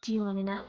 Do you want to know?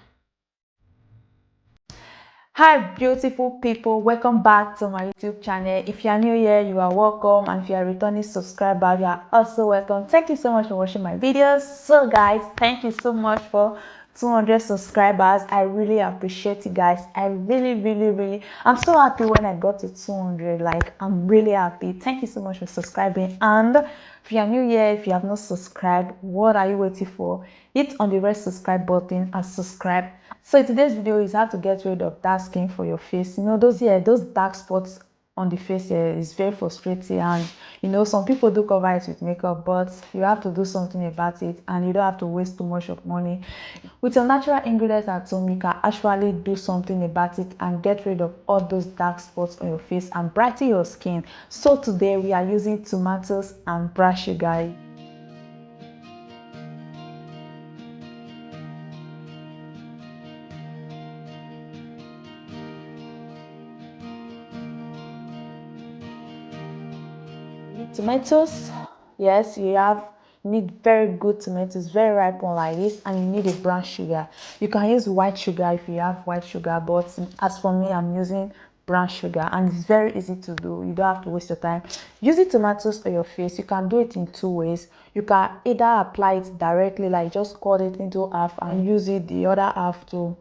Hi beautiful people, welcome back to my YouTube channel. If you are new here, you are welcome, and if you are a returning subscriber, you are also welcome. Thank you so much for watching my videos. So guys, thank you so much for 200 subscribers. I really appreciate you guys. I really I'm so happy when I got to 200. Like, I'm really happy. Thank you so much for subscribing. And if you are new here, if you have not subscribed, what are you waiting for? Hit on the red subscribe button and subscribe. So today's video is how to get rid of dark skin for your face. You know, those dark spots on the face here is very frustrating, and you know, some people do cover it with makeup, but you have to do something about it, and you don't have to waste too much of money. With your natural ingredients at home, you can actually do something about it and get rid of all those dark spots on your face and brighten your skin. So today we are using tomatoes and brown sugar. Tomatoes, yes, you need very good tomatoes, very ripe one like this, and you need a brown sugar. You can use white sugar if you have white sugar, but as for me, I'm using brown sugar, and it's very easy to do. You don't have to waste your time using tomatoes on your face. You can do it in two ways. You can either apply it directly, like just cut it into half and use it the other half to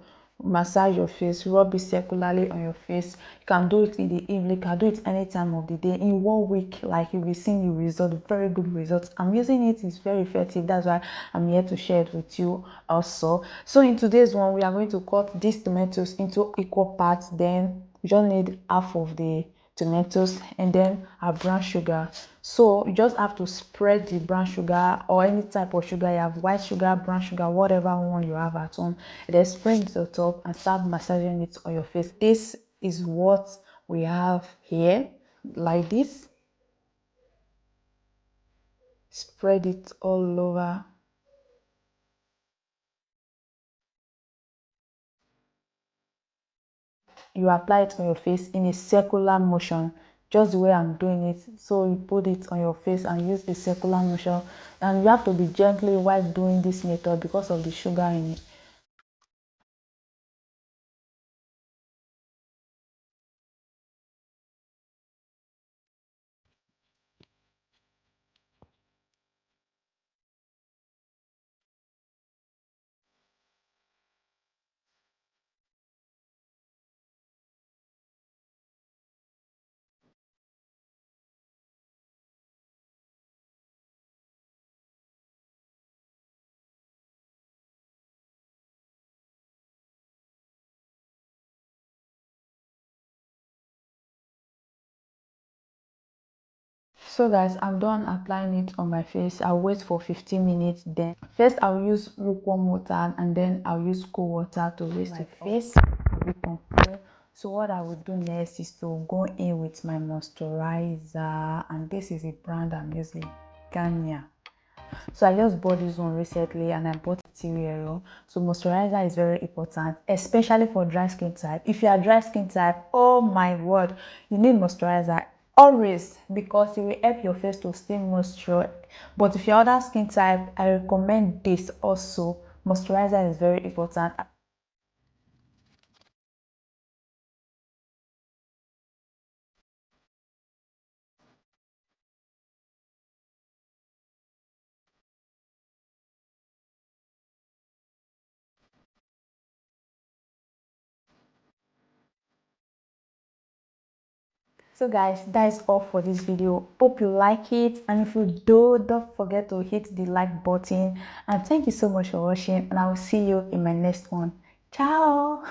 massage your face, rub it circularly on your face. You can do it in the evening, you can do it any time of the day. In 1 week, like, you'll be seeing the result, very good results. I'm using it, it's very effective. That's why I'm here to share it with you also. So in today's one, we are going to cut these tomatoes into equal parts. Then you just need half of the tomatoes and then our brown sugar. So you just have to spread the brown sugar or any type of sugar you have, white sugar, brown sugar, whatever one you have at home, and then spread it on top and start massaging it on your face. This is what we have here, like this. Spread it all over. You apply it on your face in a circular motion, just the way I'm doing it. So you put it on your face and use the circular motion, and you have to be gently while doing this method because of the sugar in it. So guys, I'm done applying it on my face. I'll wait for 15 minutes. Then first I'll use lukewarm water, and then I'll use cold water to rinse my face. So what I will do next is to go in with my moisturizer, and this is a brand I'm using, Ganya. So I just bought this one recently, and I bought Material. So moisturizer is very important, especially for dry skin type. If you are dry skin type, oh my word, you need moisturizer always, because it will help your face to stay moisture. But if you're other skin type, I recommend this also. Moisturizer is very important. So guys, that is all for this video. Hope you like it, and if you do, don't forget to hit the like button. And thank you so much for watching, and I will see you in my next one. Ciao.